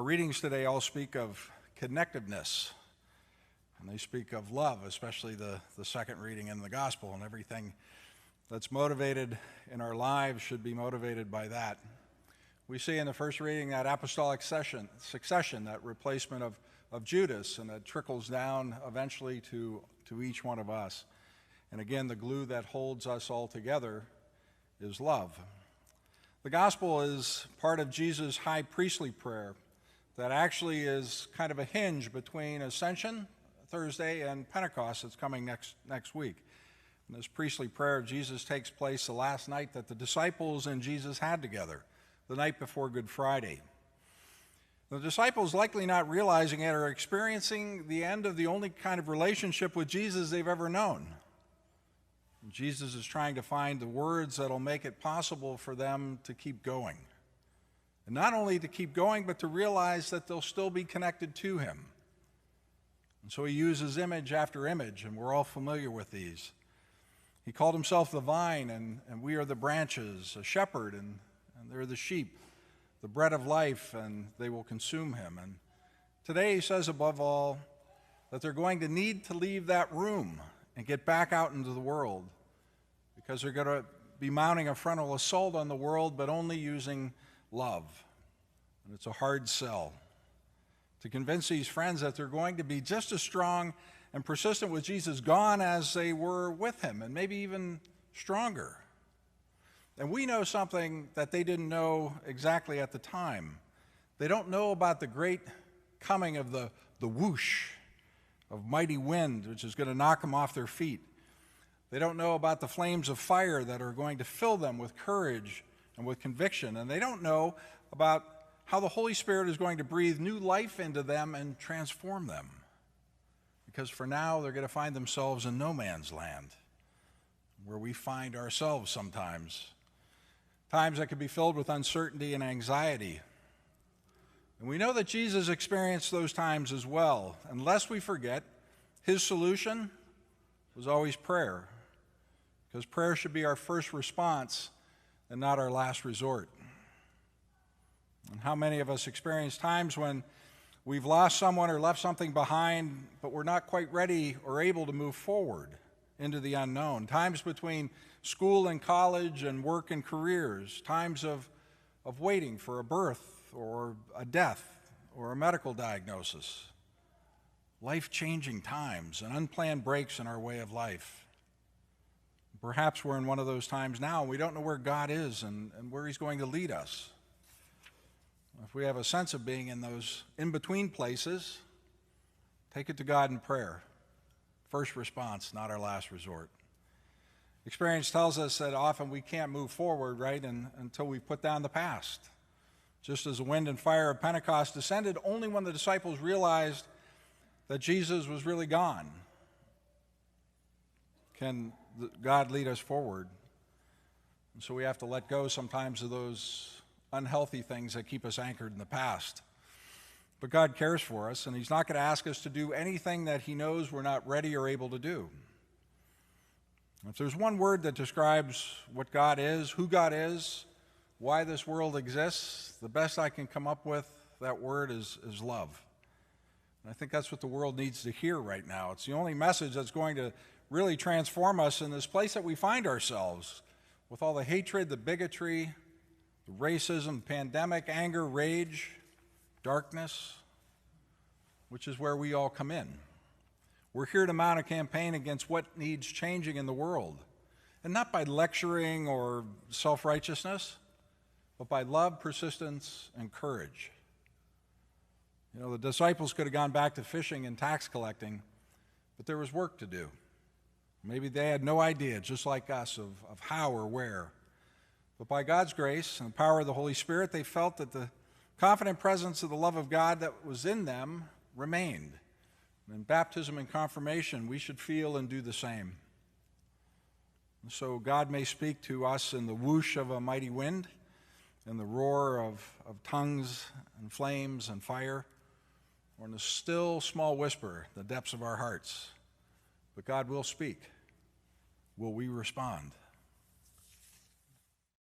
Our readings today all speak of connectedness, and they speak of love, especially the second reading in the gospel, and everything that's motivated in our lives should be motivated by that. We see in the first reading that apostolic succession, that replacement of Judas, and that trickles down eventually to each one of us. And again, the glue that holds us all together is love. The gospel is part of Jesus' high priestly prayer that actually is kind of a hinge between Ascension Thursday and Pentecost that's coming next week. And this priestly prayer of Jesus takes place the last night that the disciples and Jesus had together, the night before Good Friday. The disciples, likely not realizing it, are experiencing the end of the only kind of relationship with Jesus they've ever known. And Jesus is trying to find the words that'll make it possible for them to keep going. And not only to keep going, but to realize that they'll still be connected to him. And so he uses image after image, and we're all familiar with these. He called himself the vine, and we are the branches, a shepherd, and they're the sheep, the bread of life, and they will consume him. And today he says above all that they're going to need to leave that room and get back out into the world, because they're going to be mounting a frontal assault on the world, but only using love. And it's a hard sell to convince these friends that they're going to be just as strong and persistent with Jesus gone as they were with him, and maybe even stronger. And we know something that they didn't know exactly at the time. They don't know about the great coming of the whoosh of mighty wind, which is going to knock them off their feet. They don't know about the flames of fire that are going to fill them with courage and with conviction. And they don't know about how the Holy Spirit is going to breathe new life into them and transform them. Because for now, they're going to find themselves in no man's land, where we find ourselves sometimes. Times that could be filled with uncertainty and anxiety. And we know that Jesus experienced those times as well. And lest we forget, his solution was always prayer. Because prayer should be our first response and not our last resort. And how many of us experience times when we've lost someone or left something behind, but we're not quite ready or able to move forward into the unknown. Times between school and college and work and careers. Times of waiting for a birth or a death or a medical diagnosis. Life-changing times and unplanned breaks in our way of life. Perhaps we're in one of those times now, and we don't know where God is and where he's going to lead us. If we have a sense of being in those in-between places, take it to God in prayer. First response, not our last resort. Experience tells us that often we can't move forward, right, until we put down the past. Just as the wind and fire of Pentecost descended only when the disciples realized that Jesus was really gone. Can God lead us forward? And so we have to let go sometimes of those unhealthy things that keep us anchored in the past. But God cares for us, and he's not going to ask us to do anything that he knows we're not ready or able to do. If there's one word that describes what God is, who God is, why this world exists, the best I can come up with, that word is love. And I think that's what the world needs to hear right now. It's the only message that's going to really transform us in this place that we find ourselves, with all the hatred, the bigotry, the racism, the pandemic, anger, rage, darkness, which is where we all come in. We're here to mount a campaign against what needs changing in the world, and not by lecturing or self-righteousness, but by love, persistence, and courage. You know, the disciples could have gone back to fishing and tax collecting, but there was work to do. Maybe they had no idea, just like us, of how or where. But by God's grace and the power of the Holy Spirit, they felt that the confident presence of the love of God that was in them remained. And in baptism and confirmation, we should feel and do the same. And so God may speak to us in the whoosh of a mighty wind, in the roar of tongues and flames and fire, or in the still small whisper, the depths of our hearts. But God will speak. Will we respond?